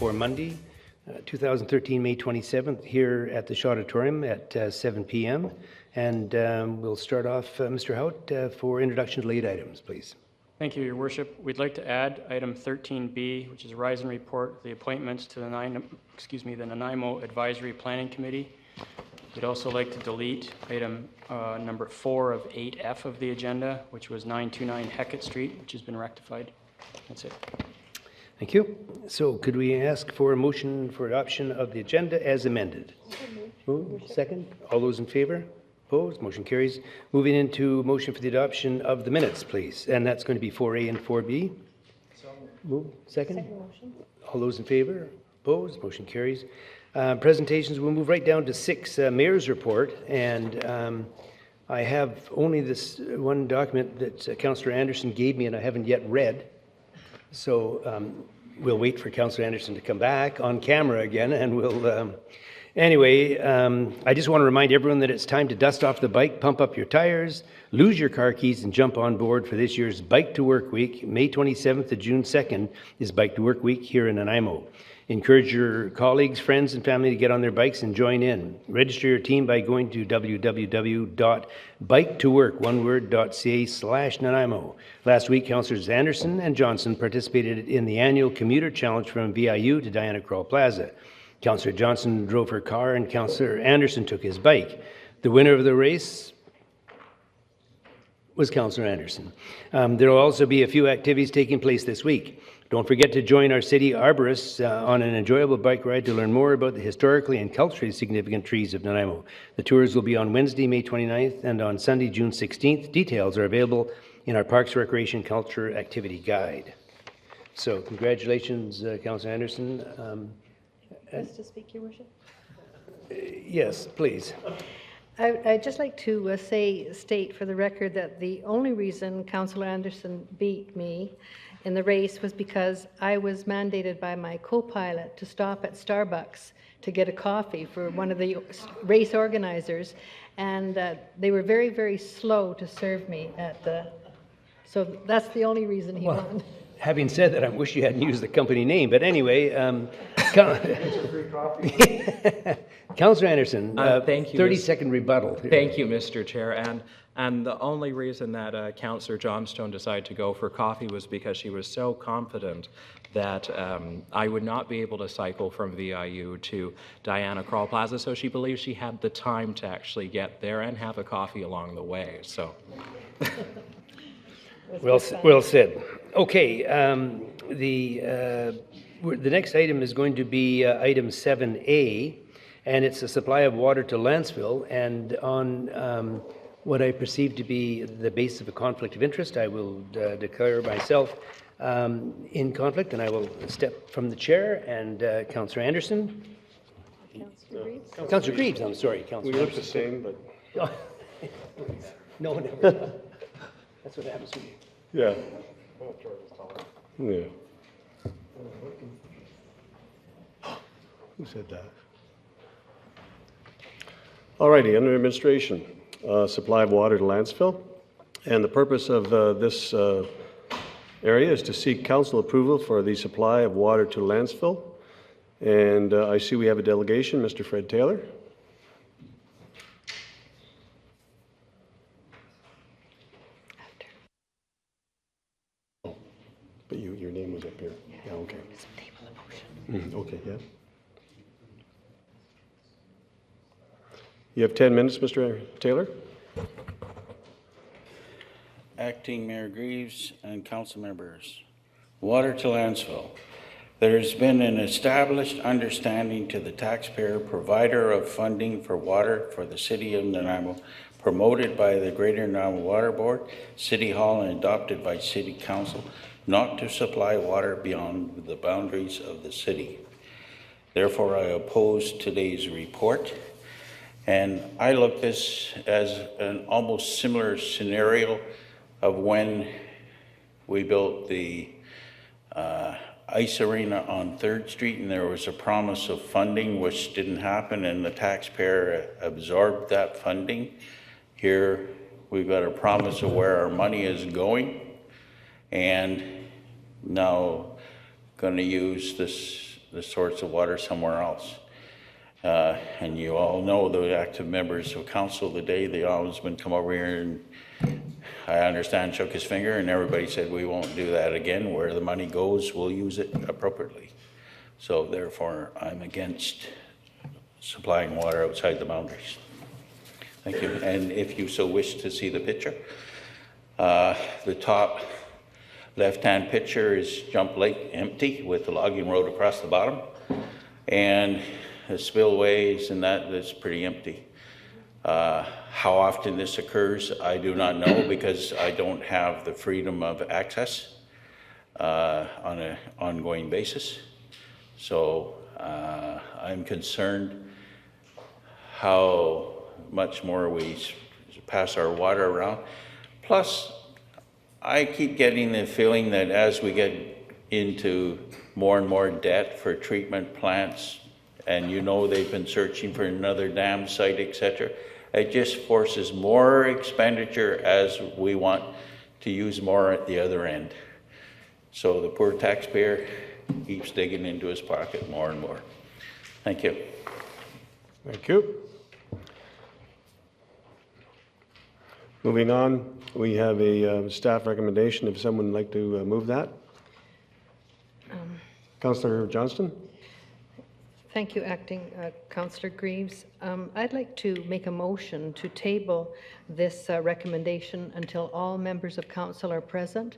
for Monday, 2013, May 27th, here at the Auditorium at 7 p.m. And we'll start off, Mr. Hout, for introduction to late items, please. Thank you, Your Worship. We'd like to add item 13B, which is a rise and report, the appointments to the Nanaimo Advisory Planning Committee. We'd also like to delete item number 4 of 8F of the agenda, which was 929 Hecate Street, which has been rectified. That's it. Thank you. So could we ask for a motion for adoption of the agenda as amended? Move. Second. All those in favor? Opposed? Motion carries. Moving into motion for the adoption of the minutes, please. And that's going to be 4A and 4B. So move. Second. Second motion. All those in favor? Opposed? Motion carries. Presentations, we'll move right down to 6, Mayor's Report. And I have only this one document that Councillor Anderson gave me and I haven't yet read. So we'll wait for Councillor Anderson to come back on camera again, and we'll... Anyway, I just want to remind everyone that it's time to dust off the bike, pump up your tires, lose your car keys, and jump on board for this year's Bike to Work Week. May 27th to June 2nd is Bike to Work Week here in Nanaimo. Encourage your colleagues, friends, and family to get on their bikes and join in. Register your team by going to www.biketowork.ca/Nanaimo. Last week, Councillors Anderson and Johnson participated in the annual commuter challenge from VIU to Diana Krall Plaza. Councillor Johnson drove her car and Councillor Anderson took his bike. The winner of the race was Councillor Anderson. There will also be a few activities taking place this week. Don't forget to join our city arborists on an enjoyable bike ride to learn more about the historically and culturally significant trees of Nanaimo. The tours will be on Wednesday, May 29th and on Sunday, June 16th. Details are available in our Parks, Recreation, Culture Activity Guide. So congratulations, Councillor Anderson. To speak, Your Worship? Yes, please. I'd just like to state for the record that the only reason Councillor Anderson beat me in the race was because I was mandated by my co-pilot to stop at Starbucks to get a coffee for one of the race organizers, and they were very, very slow to serve me at the... So that's the only reason he won. Having said that, I wish you hadn't used the company name, but anyway, Councillor Anderson, thank you, 30-second rebuttal. Thank you, Mr. Chair. And the only reason that Councillor Johnstone decided to go for coffee was because she was so confident that I would not be able to cycle from VIU to Diana Krall Plaza, so she believed she had the time to actually get there and have a coffee along the way. So, well said. Okay, the next item is going to be item 7A, and it's a supply of water to Landsville. And on what I perceive to be the basis of a conflict of interest, I will declare myself in conflict, and I will step from the chair. And Councillor Anderson. Councillor Greaves? Councillor Greaves, I'm sorry. We look the same, but... No, never. That's what happens when you... Yeah. Yeah. Who said that? All righty, under administration, supply of water to Landsville. And the purpose of this area is to seek council approval for the supply of water to Landsville. And I see we have a delegation, Mr. Fred Taylor. But your name was up here. Yeah, okay. Okay, yeah. You have 10 minutes, Mr. Taylor. Acting Mayor Greaves and council members. Water to Landsville. There has been an established understanding to the taxpayer provider of funding for water for the city of Nanaimo, promoted by the Greater Nanaimo Water Board, City Hall, and adopted by City Council, not to supply water beyond the boundaries of the city. Therefore, I oppose today's report. And I look at this as an almost similar scenario of when we built the ice arena on 3rd Street, and there was a promise of funding which didn't happen, and the taxpayer absorbed that funding. Here we've got a promise of where our money is going, and now going to use this the source of water somewhere else. And you all know the active members of council today, the ombudsman come over here and I understand shook his finger and everybody said we won't do that again. Where the money goes, we'll use it appropriately. So therefore, I'm against supplying water outside the boundaries. Thank you. And if you so wish to see the picture, the top left-hand picture is Jump Lake empty with the logging road across the bottom. And the spillways and that's pretty empty. How often this occurs, I do not know because I don't have the freedom of access on an ongoing basis. So I'm concerned how much more we pass our water around. Plus, I keep getting the feeling that as we get into more and more debt for treatment plants, and you know they've been searching for another dam site, etc., it just forces more expenditure as we want to use more at the other end. So the poor taxpayer keeps digging into his pocket more and more. Thank you. Thank you. Moving on, we have a staff recommendation. If someone would like to move that. Councillor Johnston. Thank you, Acting Councillor Greaves. I'd like to make a motion to table this recommendation until all members of council are present.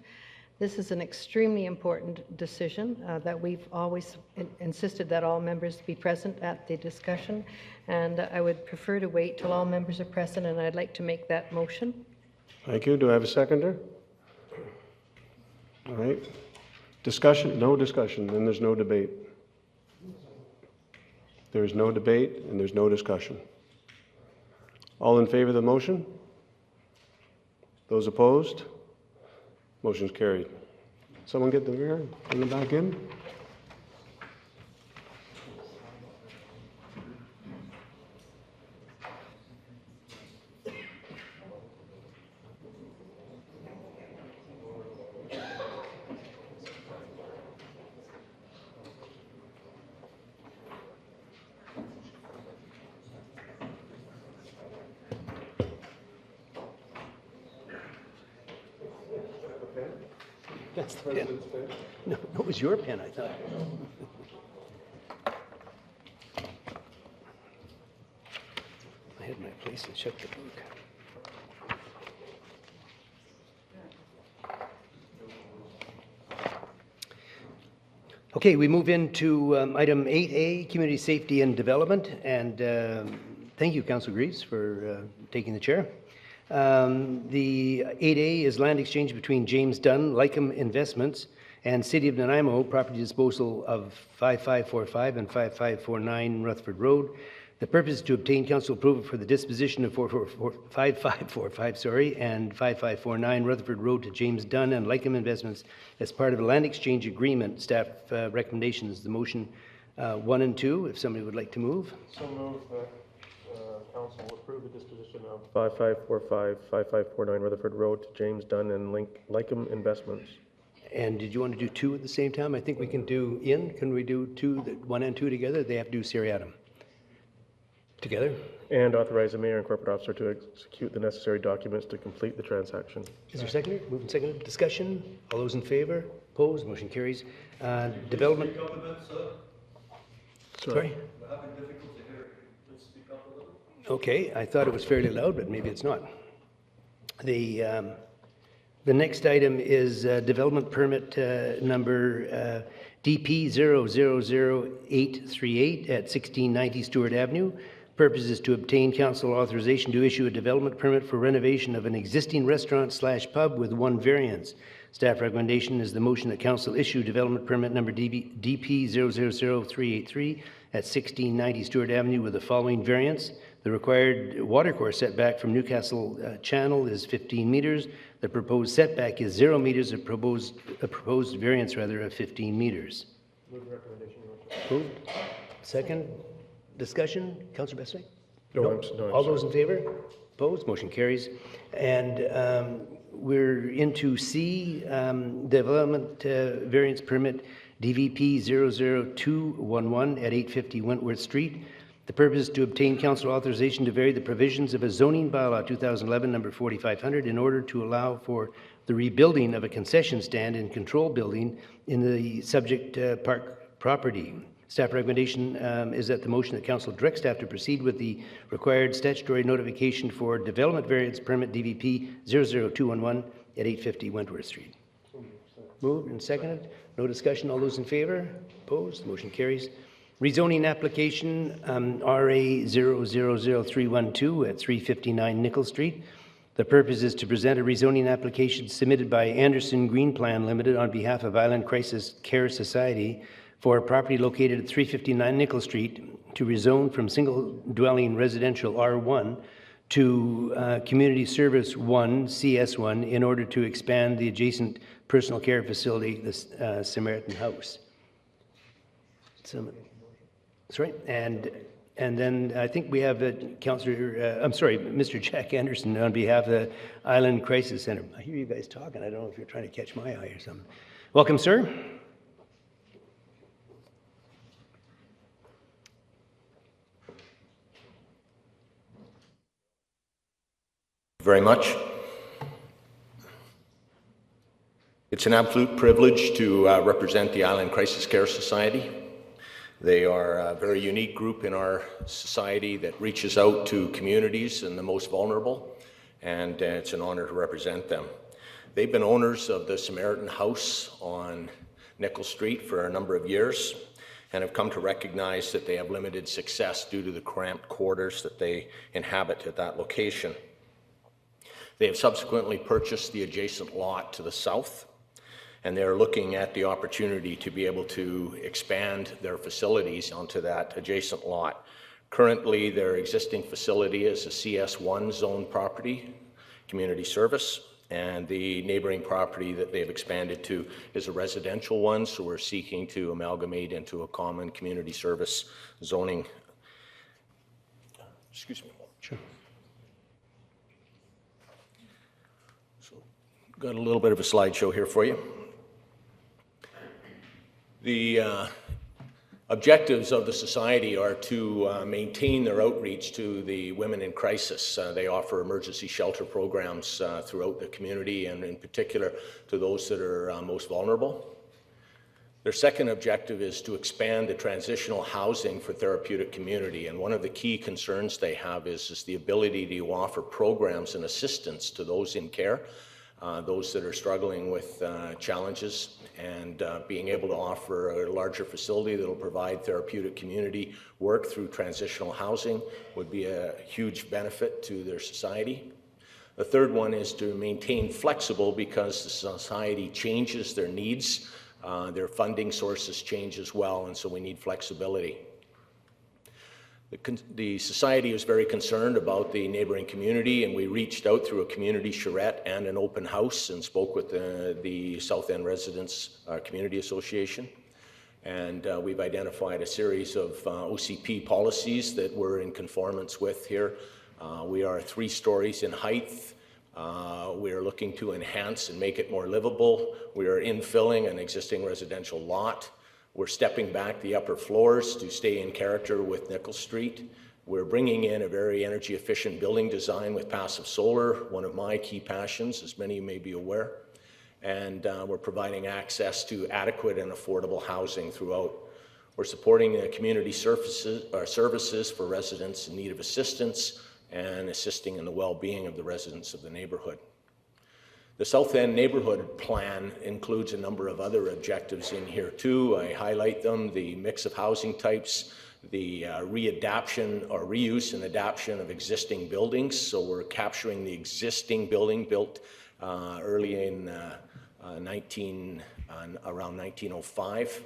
This is an extremely important decision that we've always insisted that all members be present at the discussion, and I would prefer to wait till all members are present, and I'd like to make that motion. Thank you. Do I have a seconder? All right. Discussion? No discussion, then there's no debate. There is no debate and there's no discussion. All in favor of the motion? Those opposed? Motion's carried. Someone get the mirror, bring them back in. That's the pen. No, it was your pen, I thought. I had my place and shut the book. Okay, we move into item 8A, Community Safety and Development, and thank you, Councillor Greaves, for taking the chair. The 8A is land exchange between James Dunn, Lycum Investments, and City of Nanaimo property disposal of 5545 and 5549 Rutherford Road. The purpose is to obtain council approval for the disposition of 5545 and 5549 Rutherford Road to James Dunn and Lycum Investments as part of a land exchange agreement. Staff recommendations, the motion 1 and 2, if somebody would like to move. So move that council approve the disposition of 5545, 5549 Rutherford Road to James Dunn and Lycum Investments. And did you want to do 2 at the same time? I think we can do can we do 1 and 2 together? They have to do seriatim. Together? And authorize the mayor and corporate officer to execute the necessary documents to complete the transaction. Is there a second? Moving second. Discussion? All those in favor? Opposed? Motion carries. Development. Sorry? Okay, I thought it was fairly loud, but maybe it's not. The next item is development permit number DP 000838 at 1690 Stewart Avenue. Purpose is to obtain council authorization to issue a development permit for renovation of an existing restaurant/pub with 1 variance. Staff recommendation is the motion that council issue development permit number DP 000383 at 1690 Stewart Avenue with the following variance. The required watercourse setback from Newcastle Channel is 15 meters. The proposed setback is 0 meters, a proposed variance rather of 15 meters. Move the recommendation. Moved. Second. Discussion? Councillor Bestwick? No. All those in favor? Opposed? Motion carries. And we're into C, development variance permit DVP 00211 at 850 Wentworth Street. The purpose is to obtain council authorization to vary the provisions of a zoning bylaw 2011 number 4500 in order to allow for the rebuilding of a concession stand and control building in the subject park property. Staff recommendation is that the motion that council direct staff to proceed with the required statutory notification for development variance permit DVP 00211 at 850 Wentworth Street. Moved and seconded. No discussion. All those in favor? Opposed? Motion carries. Rezoning application RA 000312 at 359 Nickel Street. The purpose is to present a rezoning application submitted by Anderson Green Plan Limited on behalf of Island Crisis Care Society for a property located at 359 Nickel Street to rezone from single dwelling residential R1 to Community Service 1, CS1, in order to expand the adjacent personal care facility, the Samaritan House. That's right. And then I think we have Mr. Jack Anderson on behalf of the Island Crisis Center. I hear you guys talking. I don't know if you're trying to catch my eye or something. Welcome, sir. Very much. It's an absolute privilege to represent the Island Crisis Care Society. They are a very unique group in our society that reaches out to communities and the most vulnerable, and it's an honor to represent them. They've been owners of the Samaritan House on Nickel Street for a number of years and have come to recognize that they have limited success due to the cramped quarters that they inhabit at that location. They have subsequently purchased the adjacent lot to the south, and they're looking at the opportunity to be able to expand their facilities onto that adjacent lot. Currently, their existing facility is a CS1 zone property, community service, and the neighboring property that they've expanded to is a residential one, so we're seeking to amalgamate into a common community service zoning. Excuse me. Sure. So, got a little bit of a slideshow here for you. The objectives of the society are to maintain their outreach to the women in crisis. They offer emergency shelter programs throughout the community, and in particular to those that are most vulnerable. Their second objective is to expand the transitional housing for therapeutic community, and one of the key concerns they have is the ability to offer programs and assistance to those in care, those that are struggling with challenges, and being able to offer a larger facility that will provide therapeutic community work through transitional housing would be a huge benefit to their society. The third one is to maintain flexible, because the society changes their needs, their funding sources change as well, and so we need flexibility. The society was very concerned about the neighboring community, and we reached out through a community charrette and an open house and spoke with the South End Residents Community Association. And we've identified a series of OCP policies that we're in conformance with here. We are 3 stories in height. We are looking to enhance and make it more livable. We are infilling an existing residential lot. We're stepping back the upper floors to stay in character with Nickel Street. We're bringing in a very energy efficient building design with passive solar, one of my key passions, as many may be aware. And we're providing access to adequate and affordable housing throughout. We're supporting community services for residents in need of assistance and assisting in the well-being of the residents of the neighborhood. The South End Neighborhood Plan includes a number of other objectives in here too. I highlight them: the mix of housing types, the readaptation or reuse and adaptation of existing buildings. So we're capturing the existing building built early in around 1905.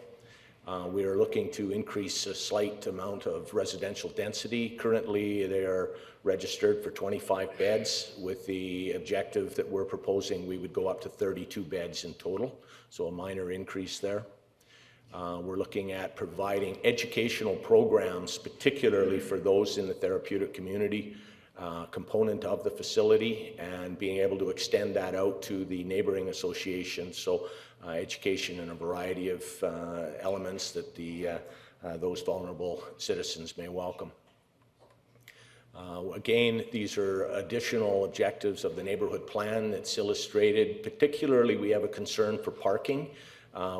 We are looking to increase a slight amount of residential density. Currently, they are registered for 25 beds, with the objective that we're proposing we would go up to 32 beds in total, so a minor increase there. We're looking at providing educational programs, particularly for those in the therapeutic community, component of the facility and being able to extend that out to the neighboring associations. So education and a variety of elements that those vulnerable citizens may welcome. Again, these are additional objectives of the neighborhood plan that's illustrated. Particularly, we have a concern for parking.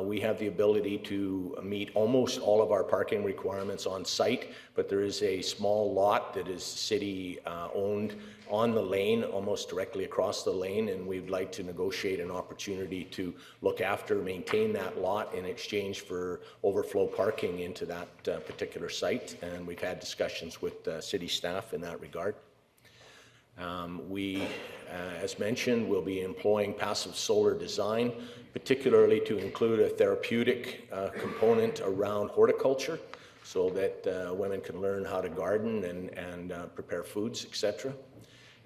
We have the ability to meet almost all of our parking requirements on site, but there is a small lot that is city owned on the lane, almost directly across the lane, and we'd like to negotiate an opportunity to look after, maintain that lot in exchange for overflow parking into that particular site, and we've had discussions with city staff in that regard. We, as mentioned, will be employing passive solar design, particularly to include a therapeutic component around horticulture so that women can learn how to garden and prepare foods, etc.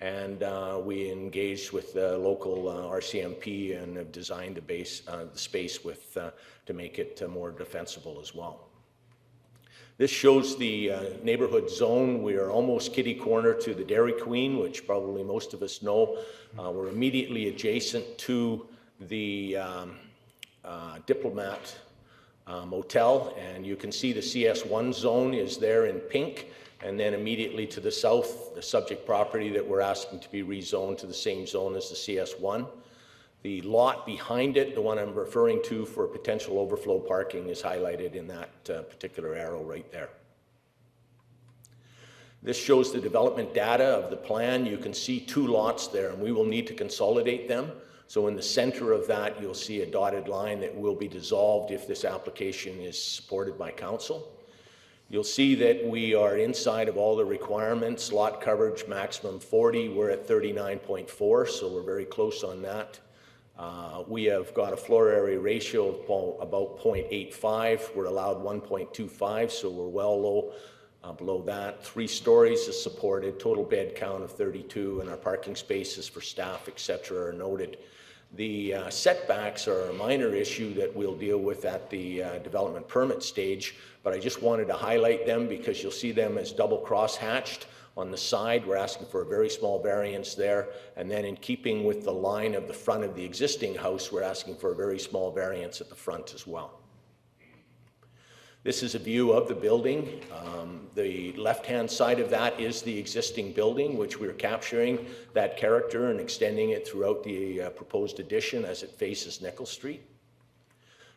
And we engaged with the local RCMP and have designed the space to make it more defensible as well. This shows the neighborhood zone. We are almost kitty corner to the Dairy Queen, which probably most of us know. We're immediately adjacent to the Diplomat Motel, and you can see the CS1 zone is there in pink, and then immediately to the south, the subject property that we're asking to be rezoned to the same zone as the CS1. The lot behind it, the one I'm referring to for potential overflow parking, is highlighted in that particular arrow right there. This shows the development data of the plan. You can see 2 lots there, and we will need to consolidate them. So in the center of that, you'll see a dotted line that will be dissolved if this application is supported by council. You'll see that we are inside of all the requirements. Lot coverage maximum 40, we're at 39.4, so we're very close on that. We have got a floor area ratio of about 0.85. We're allowed 1.25, so we're well low below that. 3 stories is supported, total bed count of 32, and our parking spaces for staff, etc., are noted. The setbacks are a minor issue that we'll deal with at the development permit stage, but I just wanted to highlight them because you'll see them as double cross-hatched. On the side, we're asking for a very small variance there, and then in keeping with the line of the front of the existing house, we're asking for a very small variance at the front as well. This is a view of the building. The left-hand side of that is the existing building, which we're capturing that character and extending it throughout the proposed addition as it faces Nickel Street.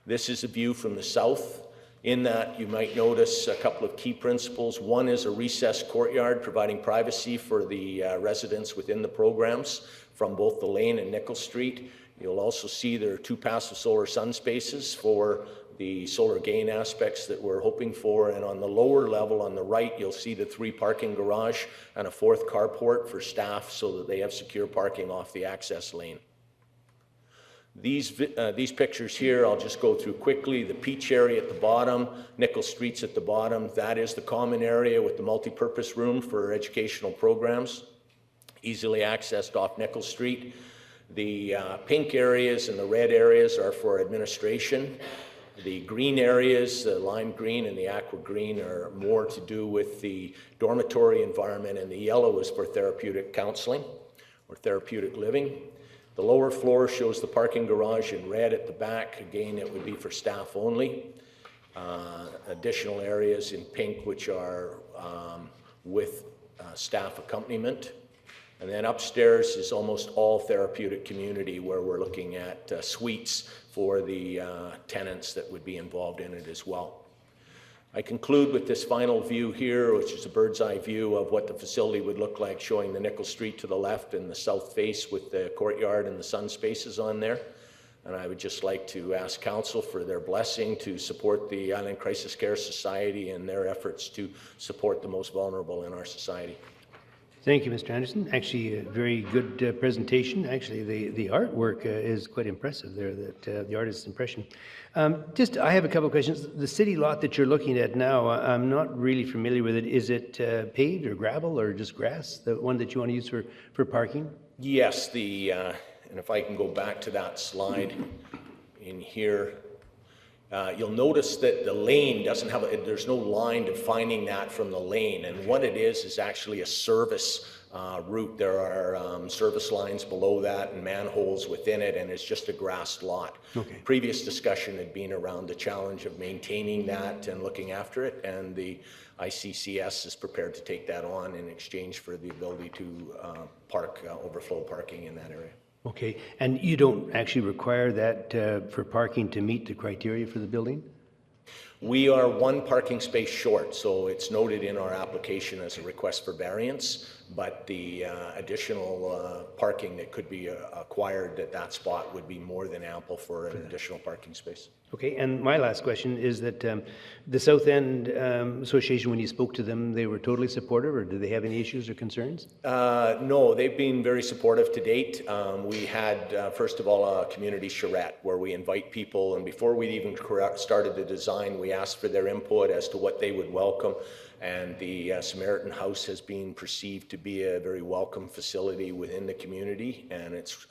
This is a view from the south. In that, you might notice a couple of key principles. One is a recessed courtyard, providing privacy for the residents within the programs from both the lane and Nickel Street. You'll also see there are 2 passive solar sun spaces for the solar gain aspects that we're hoping for. And on the lower level on the right, you'll see the 3 parking garage and a 4th carport for staff so that they have secure parking off the access lane. These pictures here, I'll just go through quickly. The Peach area at the bottom, Nickel Street's at the bottom. That is the common area with the multi-purpose room for educational programs, easily accessed off Nickel Street. The pink areas and the red areas are for administration. The green areas, the lime green and the aqua green, are more to do with the dormitory environment, and the yellow is for therapeutic counseling or therapeutic living. The lower floor shows the parking garage in red at the back. Again, it would be for staff only. Additional areas in pink, which are with staff accompaniment. And then upstairs is almost all therapeutic community, where we're looking at suites for the tenants that would be involved in it as well. I conclude with this final view here, which is a bird's eye view of what the facility would look like, showing the Nickel Street to the left and the south face with the courtyard and the sun spaces on there. And I would just like to ask council for their blessing to support the Island Crisis Care Society and their efforts to support the most vulnerable in our society. Thank you, Mr. Anderson. Actually, a very good presentation. Actually, the artwork is quite impressive there, the artist's impression. I have a couple of questions. The city lot that you're looking at now, I'm not really familiar with it. Is it paved or gravel or just grass, the one that you want to use for parking? Yes, and if I can go back to that slide in here, You'll notice that the lane doesn't have, there's no line defining that from the lane. And what it is actually a service route. There are service lines below that and manholes within it, and it's just a grassed lot. Okay. Previous discussion had been around the challenge of maintaining that and looking after it, and the ICCS is prepared to take that on in exchange for the ability to park, overflow parking in that area. Okay, and you don't actually require that for parking to meet the criteria for the building? We are one parking space short, so it's noted in our application as a request for variance, but the additional parking that could be acquired at that spot would be more than ample for an additional parking space. Okay, and my last question is that the South End Association, when you spoke to them, they were totally supportive, or did they have any issues or concerns? No, they've been very supportive to date. We had, first of all, a community charrette where we invite people, and before we even started the design, we asked for their input as to what they would welcome. And the Samaritan House has been perceived to be a very welcome facility within the community, and it's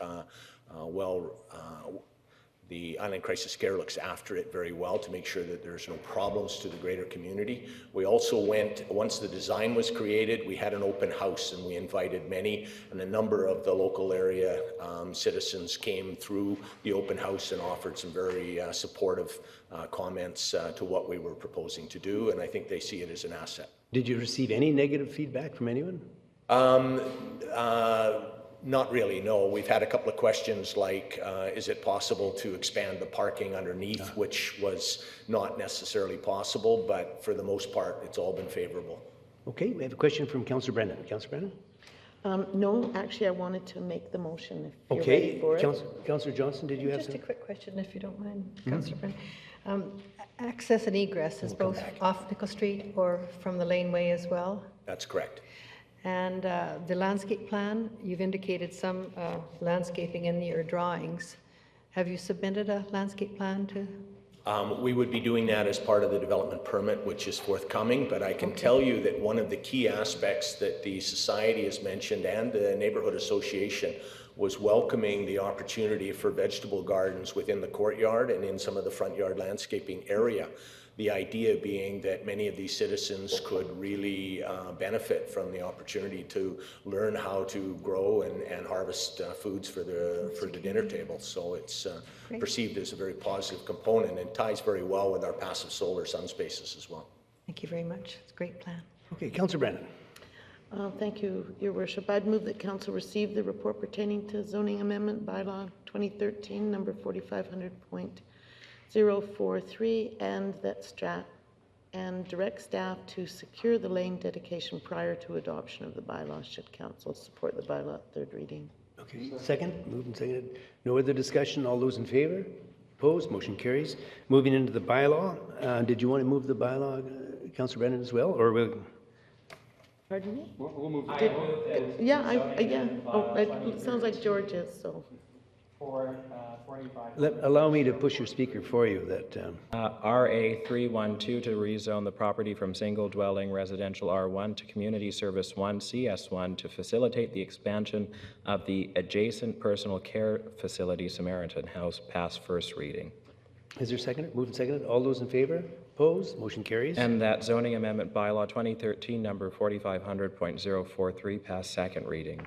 the Island Crisis Care looks after it very well to make sure that there's no problems to the greater community. We also went, once the design was created, we had an open house and we invited many, and a number of the local area citizens came through the open house and offered some very supportive comments to what we were proposing to do, and I think they see it as an asset. Did you receive any negative feedback from anyone? Not really, no. We've had a couple of questions like, is it possible to expand the parking underneath, which was not necessarily possible, but for the most part, it's all been favorable. Okay, we have a question from Councillor Brennan. Councillor Brennan? No, actually, I wanted to make the motion if you're Okay, ready for it. Councillor Johnson, did you have Just a some? quick question, if you don't mind, Councillor Brennan. Access and egress is both off Nickel Street or from the laneway as well? That's correct. And the landscape plan, you've indicated some landscaping in your drawings. Have you submitted a landscape plan to? We would be doing that as part of the development permit, which is forthcoming, but I can tell you that one of the key aspects that the society has mentioned and the neighborhood association was welcoming the opportunity for vegetable gardens within the courtyard and in some of the front yard landscaping area. The idea being that many of these citizens could really benefit from the opportunity to learn how to grow and harvest foods for the dinner table. So it's perceived as a very positive component and ties very well with our passive solar sun spaces as well. Thank you very much. It's a great plan. Okay, Councillor Brennan. Thank you, Your Worship. I'd move that Council receive the report pertaining to zoning amendment bylaw 2013, number 4500.043, and that direct staff to secure the lane dedication prior to adoption of the bylaw should Council support the bylaw at third reading. Okay, second, moved and seconded. No other discussion, all those in favor? Opposed, motion carries. Moving into the bylaw, did you want to move the bylaw, Councillor Brennan, as well, or will? Pardon me? We'll move it. Yeah, yeah. Oh, it sounds like George is, so. Allow me to push your speaker for you that, RA 312 to rezone the property from single dwelling residential R1 to community service 1 CS1 to facilitate the expansion of the adjacent personal care facility Samaritan House past first reading. is there a second? Moved and seconded. All those in favor? Opposed, motion carries. And that zoning amendment bylaw 2013 number 4500.043 pass second reading.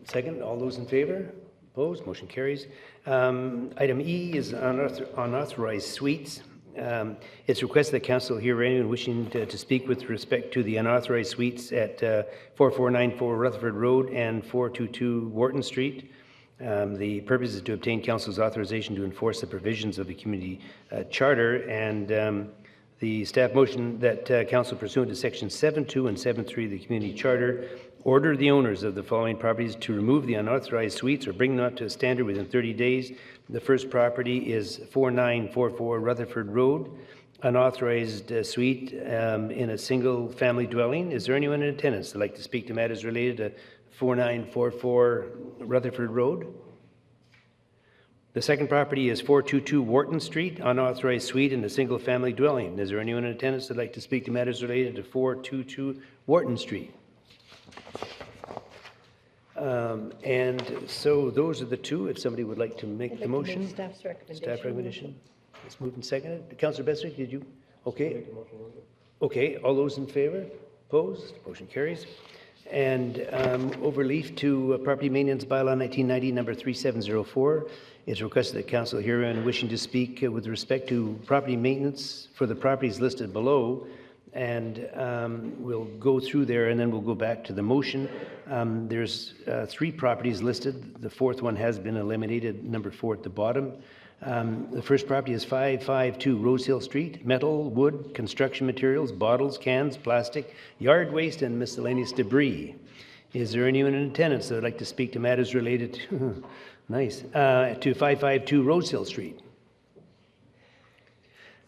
Second, all those in favor? Opposed, motion carries. Item E is unauthorized suites. It's requested that council hear anyone wishing to speak with respect to the unauthorized suites at 4494 Rutherford Road and 422 Wharton Street. The purpose is to obtain council's authorization to enforce the provisions of the community charter, and the staff motion that council pursuant to section 7.2 and 7.3 of the community charter order the owners of the following properties to remove the unauthorized suites or bring them up to a standard within 30 days. The first property is 4944 Rutherford Road, unauthorized suite in a single family dwelling. Is there anyone in attendance that'd like to speak to matters related to 4944 Rutherford Road? The second property is 422 Wharton Street, unauthorized suite in a single family dwelling. Is there anyone in attendance that'd like to speak to matters related to 422 Wharton Street? And so those are the two, if somebody would like to make the motion. Staff's recommendation. Staff recommendation. It's moved and seconded. Councillor Bestwick, did you? Okay. Okay, all those in favor? Opposed? Motion carries. And overleaf to property maintenance bylaw 1990, number 3704. It's requested that council herein wishing to speak with respect to property maintenance for the properties listed below. And we'll go through there and then we'll go back to the motion. There's 3 properties listed. The 4th one has been eliminated, number 4 at the bottom. The first property is 552 Rose Hill Street. Metal, wood, construction materials, bottles, cans, plastic, yard waste, and miscellaneous debris. Is there anyone in attendance that would like to speak to matters related to, nice, to 552 Rose Hill Street?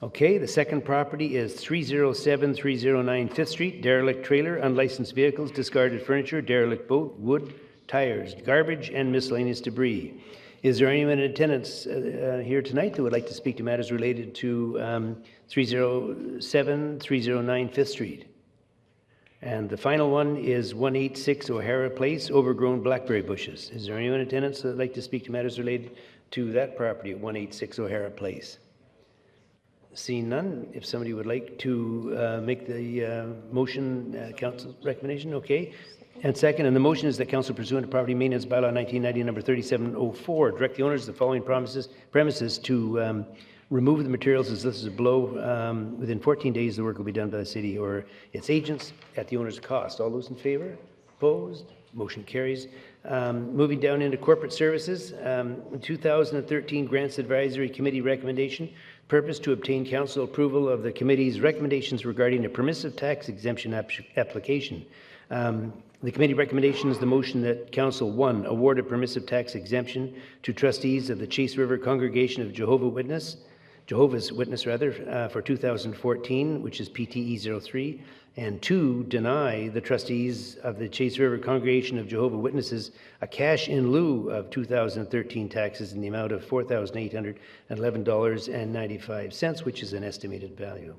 Okay, the second property is 307-309 5th Street, derelict trailer, unlicensed vehicles, discarded furniture, derelict boat, wood, tires, garbage, and miscellaneous debris. Is there anyone in attendance here tonight that would like to speak to matters related to 307-309 5th Street? And the final one is 186 O'Hara Place, overgrown blackberry bushes. Is there anyone in attendance that would like to speak to matters related to that property at 186 O'Hara Place? Seeing none, if somebody would like to make the motion, council recommendation, okay. And second, and the motion is that council pursuant to property maintenance bylaw 1990 number 3704, direct the owners of the following premises to remove the materials as listed below. Within 14 days, the work will be done by the city or its agents at the owner's cost. All those in favor? Opposed? Motion carries. Moving down into corporate services, 2013 Grants Advisory Committee recommendation. Purpose to obtain council approval of the committee's recommendations regarding a permissive tax exemption application. The committee recommendation is the motion that Council 1 award a permissive tax exemption to trustees of the Chase River Congregation of Jehovah's Witness for 2014, which is PTE 03, and 2 deny the trustees of the Chase River Congregation of Jehovah's Witnesses a cash in lieu of 2013 taxes in the amount of $4,811.95, which is an estimated value.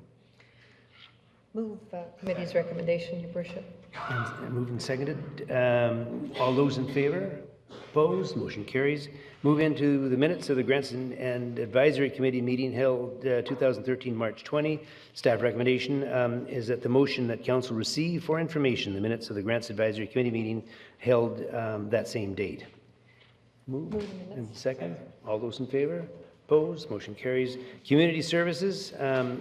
Move committee's recommendation, Your Worship. And moved and seconded. All those in favor? Opposed? Motion carries. Move into the minutes of the Grants and Advisory Committee meeting held 2013 March 20. Staff recommendation is that the motion that council receive for information the minutes of the Grants Advisory Committee meeting held that same date. Move and second. All those in favor? Opposed? Motion carries. Community Services,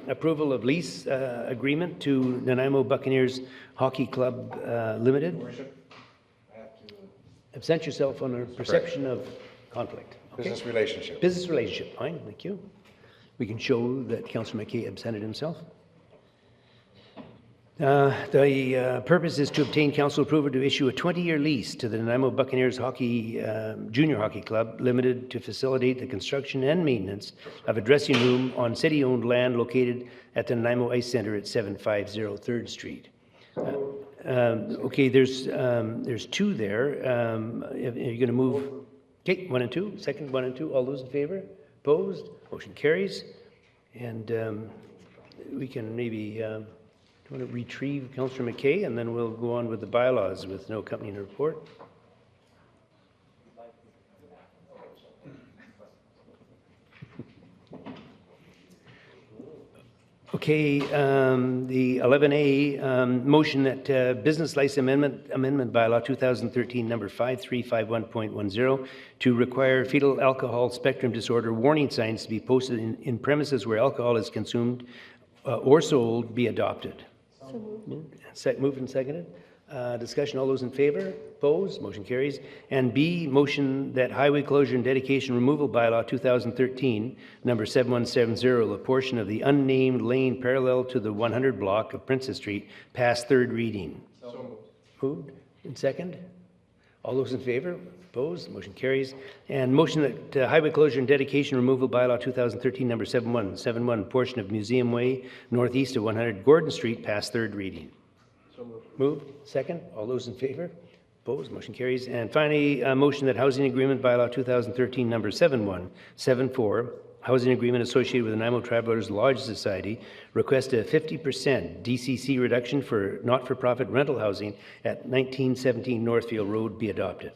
approval of lease agreement to Nanaimo Buccaneers Hockey Club Limited. Absent yourself on a perception of conflict. Okay. Business relationship. Business relationship. Fine, thank you. We can show that Councillor McKay absented himself. The purpose is to obtain council approval to issue a 20-year lease to the Nanaimo Buccaneers Junior Hockey Club Limited to facilitate the construction and maintenance of a dressing room on city-owned land located at the Nanaimo Ice Centre at 750 3rd Street. Okay, there's 2 there. Are you going to move? Okay, 1 and 2. Second, 1 and 2. All those in favor? Opposed? Motion carries. And we can maybe... Do you want to retrieve Councillor McKay, and then we'll go on with the bylaws with no accompanying report? Okay, the 11A motion that business license amendment bylaw 2013 number 5351.10 to require fetal alcohol spectrum disorder warning signs to be posted in premises where alcohol is consumed or sold be adopted. Moved and seconded. Discussion, all those in favor? Opposed? Motion carries. And B, motion that highway closure and dedication removal bylaw 2013, number 7170, a portion of the unnamed lane parallel to the 100 block of Princess Street, pass 3rd reading. So moved. And second? All those in favor? Opposed? Motion carries. And motion that highway closure and dedication removal bylaw 2013, number 7171, portion of Museum Way, northeast of 100 Gordon Street, pass 3rd reading. So moved. Second. All those in favor? Opposed? Motion carries. And finally, motion that housing agreement bylaw 2013, number 7174, housing agreement associated with the Nanaimo Travelers Lodge Society, request a 50% DCC reduction for not-for-profit rental housing at 1917 Northfield Road be adopted.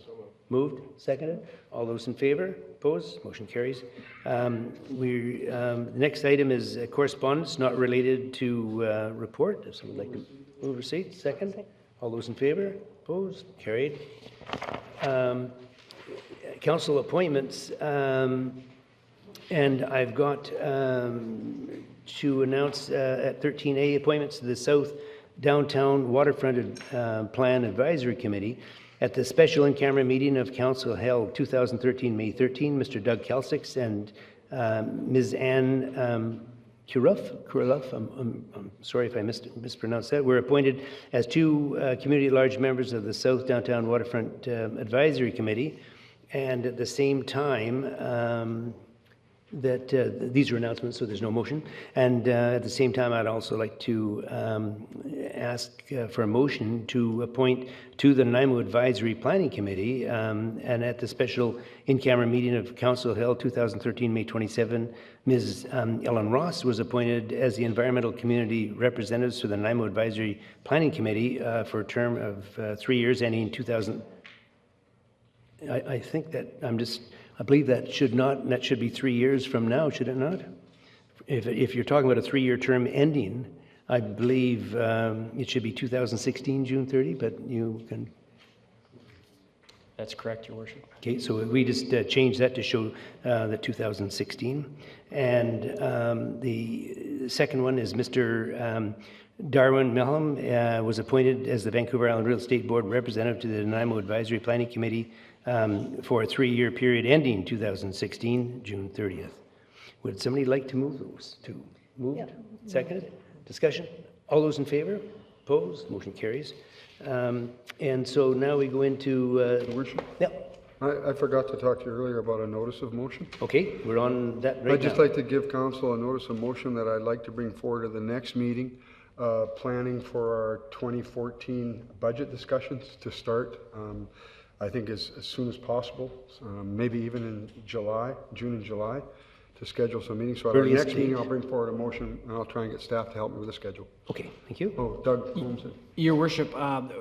Moved, seconded. All those in favor? Opposed? Motion carries. The next item is correspondence not related to report. If someone would like to move or seat, second. All those in favor? Opposed? Carried. Council appointments, and I've got to announce at 13A appointments to the South Downtown Waterfront Plan Advisory Committee. At the special in-camera meeting of council held 2013, May 13, Mr. Doug Kelsick and Ms. Ann Kuruff, I'm sorry if I mispronounced that, were appointed as two community at large members of the South Downtown Waterfront Advisory Committee. And at the same time, these are announcements, so there's no motion. And at the same time, I'd also like to ask for a motion to appoint to the Nanaimo Advisory Planning Committee, and at the special in-camera meeting of council held 2013, May 27, Ms. Ellen Ross was appointed as the environmental community representatives to the Nanaimo Advisory Planning Committee for a term of 3 years ending 2000. I think that I believe that should be 3 years from now, should it not? If you're talking about a 3-year term ending, I believe it should be 2016, June 30, but you can. That's correct, Your Worship. Okay, so we just changed that to show the 2016. And the second one is Mr. Darwin Milham was appointed as the Vancouver Island Real Estate Board representative to the Nanaimo Advisory Planning Committee for a 3-year period ending 2016, June 30th. Would somebody like to move those two? Moved? Yeah. Seconded? Discussion? All those in favor? Opposed? Motion carries. And so now we go into... Worship? Yeah. I forgot to talk to you earlier about a notice of motion. Okay, we're on that right now. I'd just like to give council a notice of motion that I'd like to bring forward at the next meeting, planning for our 2014 budget discussions to start. I think as soon as possible, maybe even in June and July, to schedule some meetings. So at our Earliest next meeting, date. I'll bring forward a motion and I'll try and get staff to help me with the schedule. Okay, thank you. Oh, Doug Holmes. Your Worship,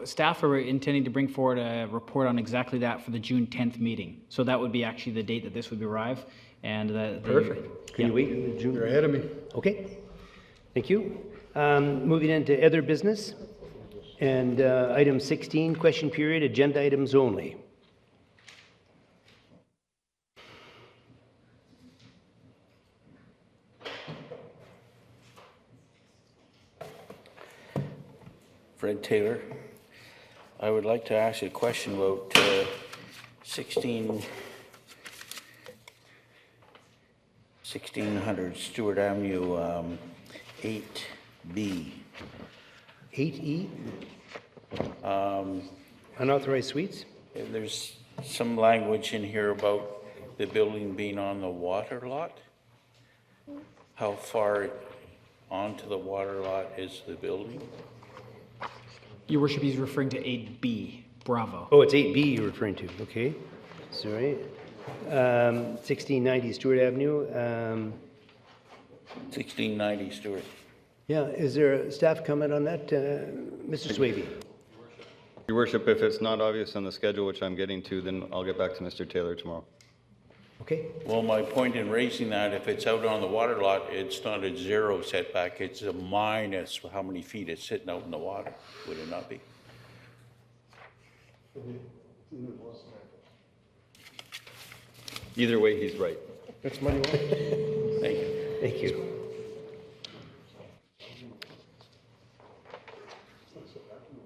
staff are intending to bring forward a report on exactly that for the June 10th meeting. So that would be actually the date that this would arrive. And Perfect. Can you wait until June? You're ahead of me. Okay, thank you. Moving into other business. And item 16, question period, agenda items only. Fred Taylor. I would like to ask a question about 1600 Stewart Avenue, 8B. 8E? Unauthorized suites? There's some language in here about the building being on the water lot. How far onto the water lot is the building? Your Worship, he's referring to 8B, Bravo. Oh, it's 8B you're referring to, okay. Sorry. 1690 Stewart Avenue. 1690 Stewart. Yeah, is there a staff comment on that? Mr. Swaby? Your Worship, if it's not obvious on the schedule, which I'm getting to, then I'll get back to Mr. Taylor tomorrow. Okay. Well, my point in raising that, if it's out on the water lot, it's not a zero setback, it's a minus how many feet it's sitting out in the water, would it not be? Either way, he's right. That's money. Thank you. Thank you.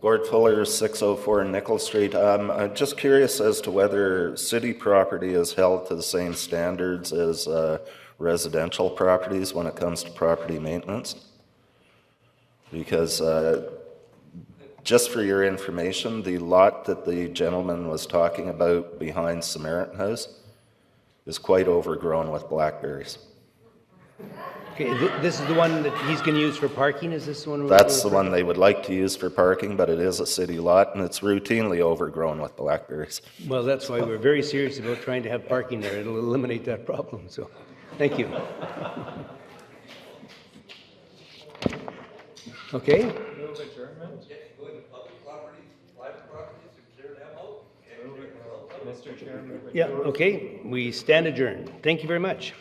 Gord Fuller, 604 Nickel Street. I'm just curious as to whether city property is held to the same standards as residential properties when it comes to property maintenance. Because just for your information, the lot that the gentleman was talking about behind Samaritan House is quite overgrown with blackberries. Okay, this is the one that he's going to use for parking? Is this the one? That's the one they would like to use for parking, but it is a city lot, and it's routinely overgrown with blackberries. Well, that's why we're very serious about trying to have parking there. It'll eliminate that problem, so thank you. Okay? Mr. Yeah, okay, we stand adjourned. Thank you very much.